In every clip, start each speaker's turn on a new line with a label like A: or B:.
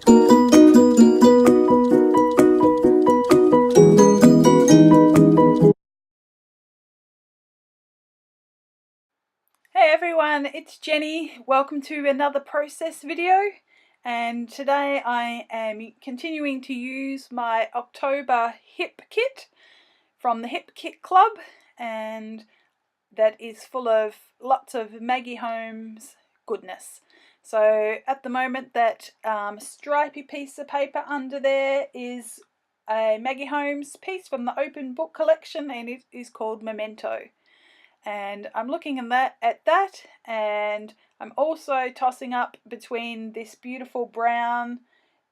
A: Hey everyone, it's Jenny. Welcome to another process video, and today I am continuing to use my October hip kit from the Hip Kit Club, and that is full of lots of Maggie Holmes goodness. So at the moment that stripy piece of paper under there is a Maggie Holmes piece from the Open Book collection, and it is called Memento. And I'm looking at that, and I'm also tossing up between this beautiful brown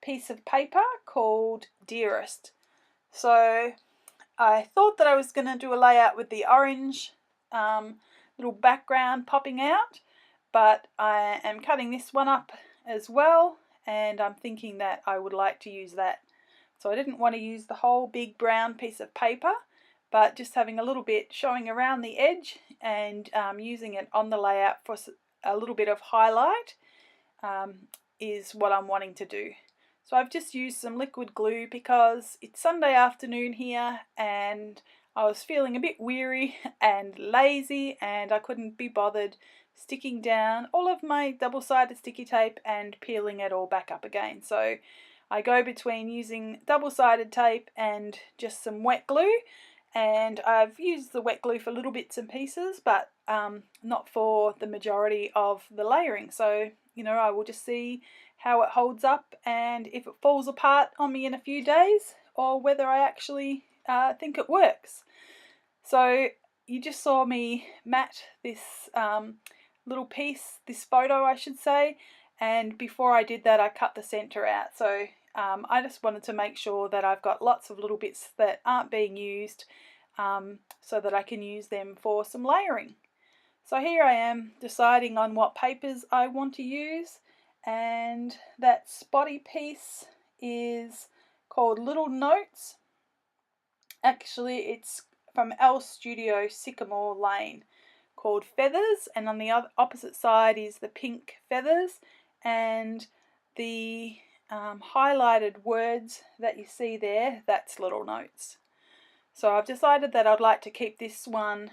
A: piece of paper called Dearest. So I thought that I was going to do a layout with the orange little background popping out, but I am cutting this one up as well, and I'm thinking that I would like to use that. So I didn't want to use the whole big brown piece of paper, but just having a little bit showing around the edge and using it on the layout for a little bit of highlight is what I'm wanting to do. So I've just used some liquid glue because it's Sunday afternoon here and I was feeling a bit weary and lazy, and I couldn't be bothered sticking down all of my double-sided sticky tape and peeling it all back up again. So I go between using double-sided tape and just some wet glue. And I've used the wet glue for little bits and pieces, but not for the majority of the layering. So, I will just see how it holds up and if it falls apart on me in a few days, or whether I actually think it works. So you just saw me mat this little piece, this photo I should say, and before I did that I cut the center out. So I just wanted to make sure that I've got lots of little bits that aren't being used so that I can use them for some layering. So here I am deciding on what papers I want to use, and that spotty piece is called Little Notes. Actually, it's from L Studio Sycamore Lane, called Feathers, and on the opposite side is the pink Feathers, and the highlighted words that you see there, that's Little Notes. So I've decided that I'd like to keep this one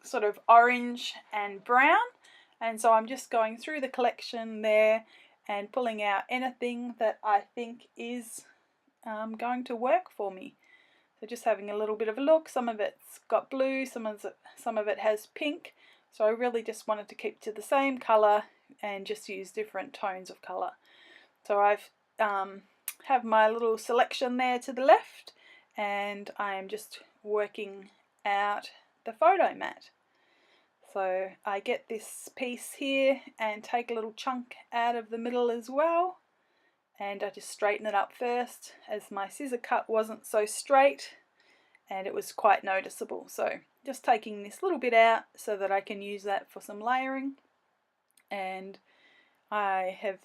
A: sort of orange and brown, and so I'm just going through the collection there and pulling out anything that I think is going to work for me. So just having a little bit of a look. Some of it's got blue, some of it has pink, so I really just wanted to keep to the same colour and just use different tones of colour. So I've have my little selection there to the left, and I am just working out the photo mat. So I get this piece here and take a little chunk out of the middle as well, and I just straighten it up first, as my scissor cut wasn't so straight and it was quite noticeable. So just taking this little bit out so that I can use that for some layering, and I have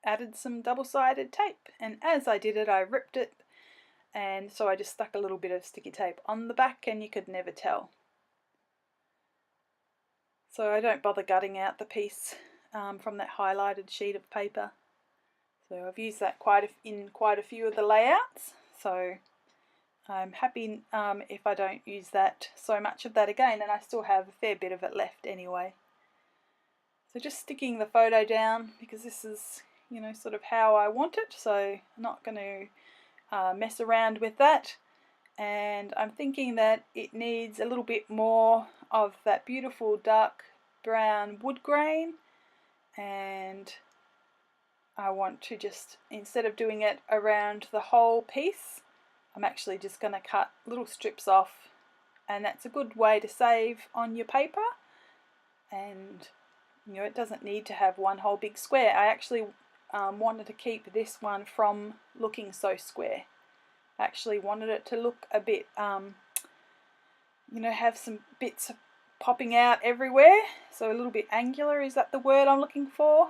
A: added some double-sided tape, and as I did it I ripped it, and so I just stuck a little bit of sticky tape on the back and you could never tell. So I don't bother gutting out the piece from that highlighted sheet of paper. So I've used that in quite a few of the layouts, so I'm happy if I don't use that so much of that again, and I still have a fair bit of it left anyway. So just sticking the photo down because this is sort of how I want it, so I'm not going to mess around with that. And I'm thinking that it needs a little bit more of that beautiful dark brown wood grain, and I want to just, instead of doing it around the whole piece, I'm actually just going to cut little strips off, and that's a good way to save on your paper. And it doesn't need to have one whole big square. I actually wanted to keep this one from looking so square. I actually wanted it to look a bit, have some bits popping out everywhere. So a little bit angular, is that the word I'm looking for?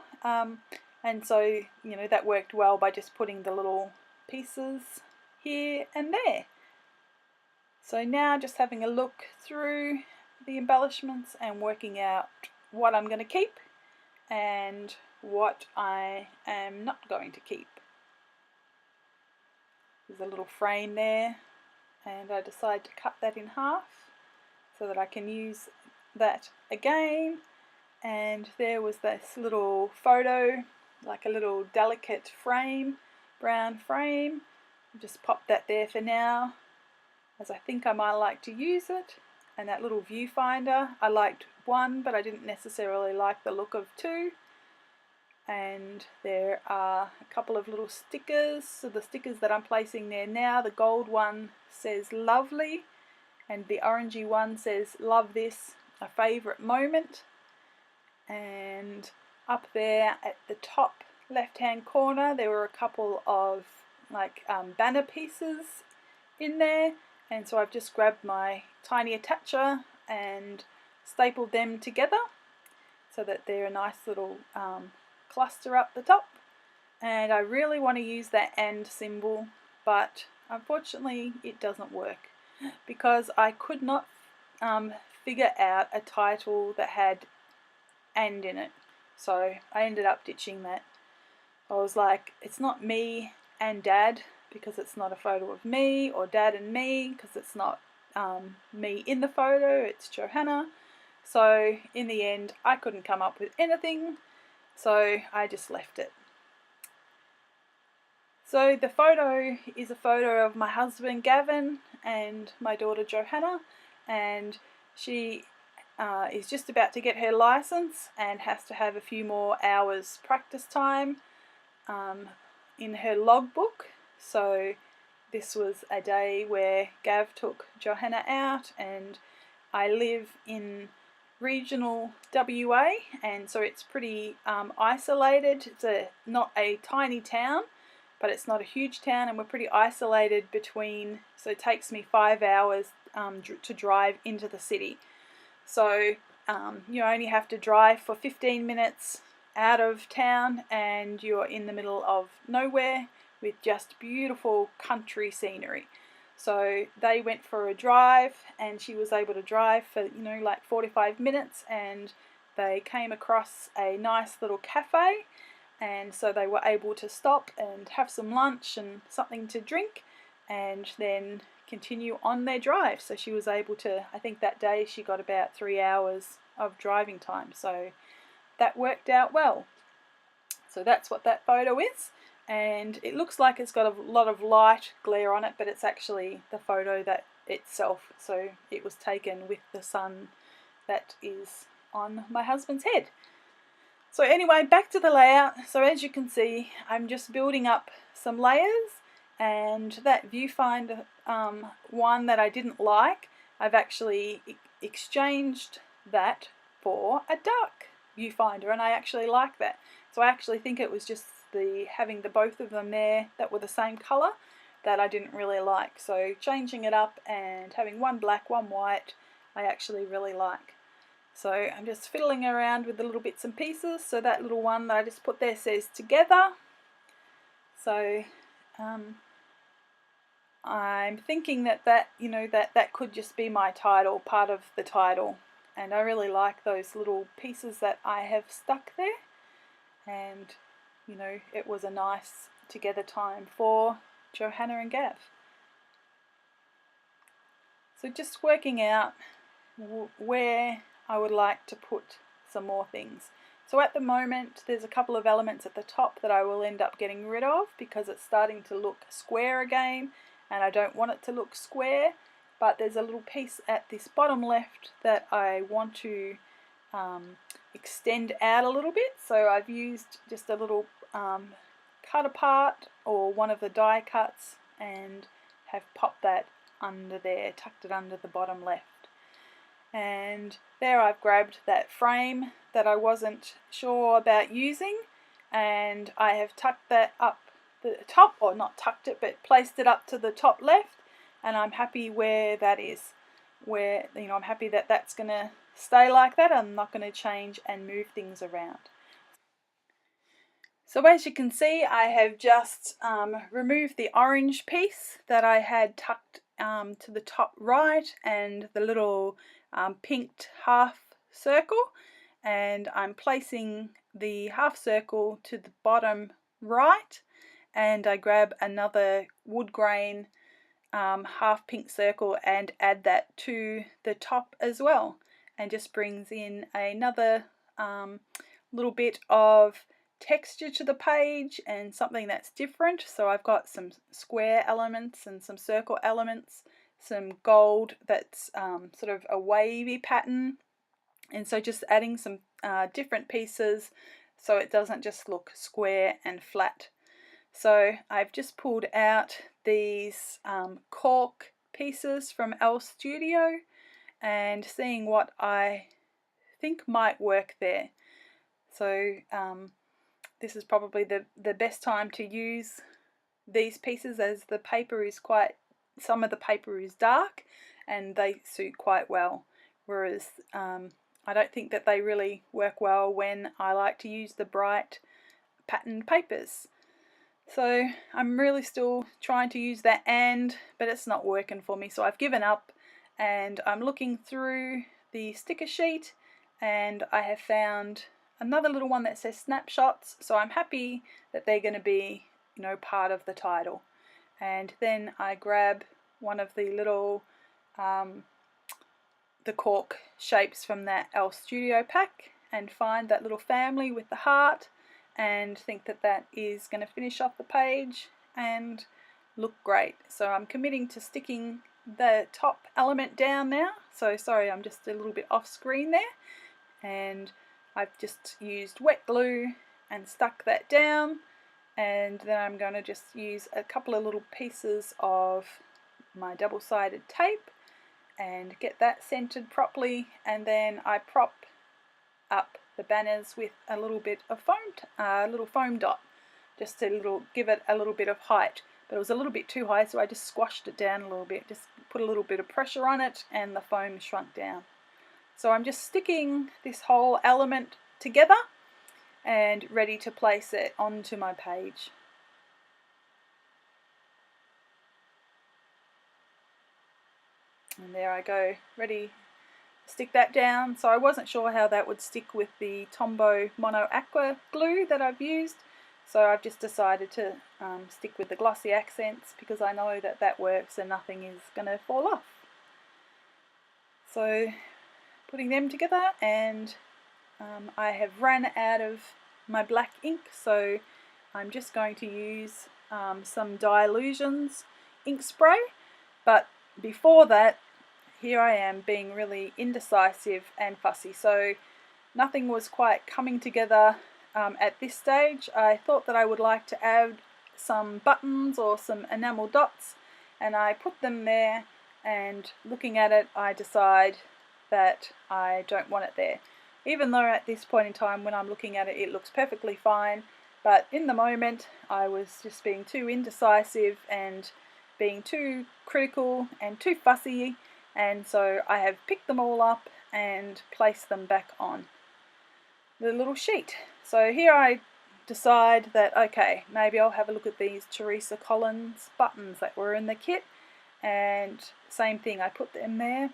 A: And so, that worked well by just putting the little pieces here and there. So now just having a look through the embellishments and working out what I'm going to keep and what I am not going to keep. There's a little frame there, and I decided to cut that in half so that I can use that again. And there was this little photo, like a little delicate frame, brown frame. Just pop that there for now, as I think I might like to use it. And that little viewfinder, I liked one, but I didn't necessarily like the look of two. And there are a couple of little stickers. So the stickers that I'm placing there now, the gold one says lovely, and the orangey one says love this, a favourite moment. And up there at the top left hand corner there were a couple of like banner pieces in there, and so I've just grabbed my tiny attacher and stapled them together so that they're a nice little cluster up the top. And I really want to use that and symbol, but unfortunately it doesn't work because I could not figure out a title that had and in it, so I ended up ditching that. I was like, it's not me and Dad because it's not a photo of me, or Dad and me because it's not me in the photo, it's Johanna. So in the end I couldn't come up with anything, so I just left it. So the photo is a photo of my husband Gavin and my daughter Johanna, and she is just about to get her license and has to have a few more hours practice time in her logbook. So this was a day where Gav took Johanna out, and I live in regional WA, and so it's pretty isolated. It's not a tiny town, but it's not a huge town, and we're pretty isolated between, so it takes me 5 hours to drive into the city. So you only have to drive for 15 minutes out of town and you're in the middle of nowhere with just beautiful country scenery. So they went for a drive and she was able to drive for, like 45 minutes, and they came across a nice little cafe, and so they were able to stop and have some lunch and something to drink and then continue on their drive. So she was able to, I think that day she got about 3 hours of driving time, so that worked out well. So that's what that photo is, and it looks like it's got a lot of light glare on it, but it's actually the photo that itself, so it was taken with the sun that is on my husband's head. So anyway, back to the layout. So as you can see, I'm just building up some layers, and that viewfinder one that I didn't like, I've actually exchanged that for a dark viewfinder, and I actually like that. So I actually think it was just having the both of them there that were the same colour that I didn't really like. So changing it up and having one black, one white, I actually really like. So I'm just fiddling around with the little bits and pieces. So that little one that I just put there says together. So I'm thinking that could just be my title, part of the title. And I really like those little pieces that I have stuck there. And, it was a nice together time for Johanna and Gav. So just working out where I would like to put some more things. So at the moment there's a couple of elements at the top that I will end up getting rid of because it's starting to look square again, and I don't want it to look square, but there's a little piece at this bottom left that I want to extend out a little bit. So I've used just a little cut apart or one of the die cuts and have popped that under there, tucked it under the bottom left. And there I've grabbed that frame that I wasn't sure about using, and I have tucked that up the top, or not tucked it, but placed it up to the top left, and I'm happy where that is. Where, I'm happy that that's going to stay like that. I'm not going to change and move things around. So as you can see, I have just removed the orange piece that I had tucked to the top right, and the little pinked half circle, and I'm placing the half circle to the bottom right, and I grab another wood grain half pink circle and add that to the top as well, and just brings in another little bit of texture to the page and something that's different. So I've got some square elements and some circle elements, some gold that's sort of a wavy pattern, and so just adding some different pieces so it doesn't just look square and flat. So I've just pulled out these cork pieces from Elle Studio and seeing what I think might work there. So this is probably the best time to use these pieces, as the paper is quite, some of the paper is dark and they suit quite well, whereas I don't think that they really work well when I like to use the bright patterned papers. So I'm really still trying to use that but it's not working for me, so I've given up, and I'm looking through the sticker sheet and I have found another little one that says snapshots, so I'm happy that they're going to be, you know, part of the title. And then I grab one of the little the cork shapes from that Elle Studio pack and find that little family with the heart, and think that that is going to finish off the page and look great. So I'm committing to sticking the top element down now. So sorry, I'm just a little bit off screen there, and I've just used wet glue and stuck that down, and then I'm going to just use a couple of little pieces of my double-sided tape and get that centered properly, and then I prop up the banners with a little bit of foam dot, just to give it a little bit of height. But it was a little bit too high, so I just squashed it down a little bit, just put a little bit of pressure on it, and the foam shrunk down. So I'm just sticking this whole element together and ready to place it onto my page. And there I go, ready to stick that down. So I wasn't sure how that would stick with the Tombow Mono Aqua glue that I've used, so I've just decided to stick with the glossy accents, because I know that that works and nothing is going to fall off. So putting them together, and I have run out of my black ink, so I'm just going to use some Dilutions ink spray. But before that, here I am being really indecisive and fussy, so nothing was quite coming together at this stage. I thought that I would like to add some buttons or some enamel dots, and I put them there, and looking at it I decide that I don't want it there, even though at this point in time when I'm looking at it, it looks perfectly fine. But in the moment I was just being too indecisive and being too critical and too fussy, and so I have picked them all up and placed them back on the little sheet. So here I decide that, okay, maybe I'll have a look at these Teresa Collins buttons that were in the kit, and same thing, I put them there,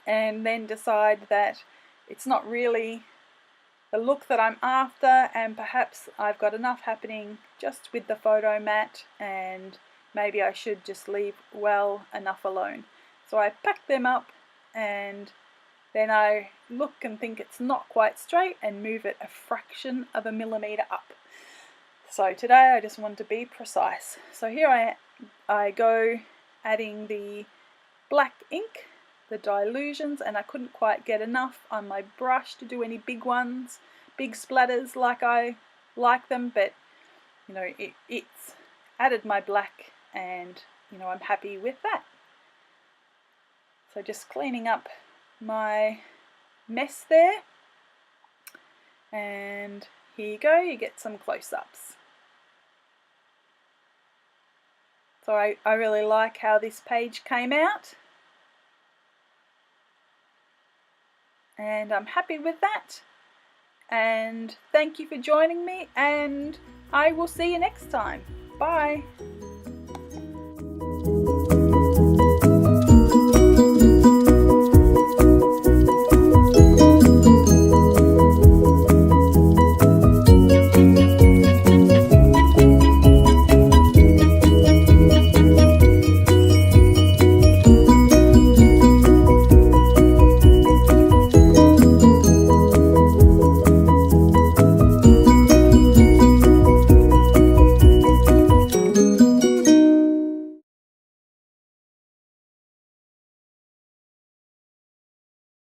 A: and then decide that it's not really the look that I'm after, and perhaps I've got enough happening just with the photo mat, and maybe I should just leave well enough alone. So I pack them up, and then I look and think it's not quite straight and move it a fraction of a millimetre up. So today I just wanted to be precise. So here I go adding the black ink, the Dilutions, and I couldn't quite get enough on my brush to do any big ones, big splatters like I like them, but you know, it's added my black, and you know, I'm happy with that. So just cleaning up my mess there, and here you go, you get some close-ups. So I really like how this page came out, and I'm happy with that, and thank you for joining me, and I will see you next time. Bye.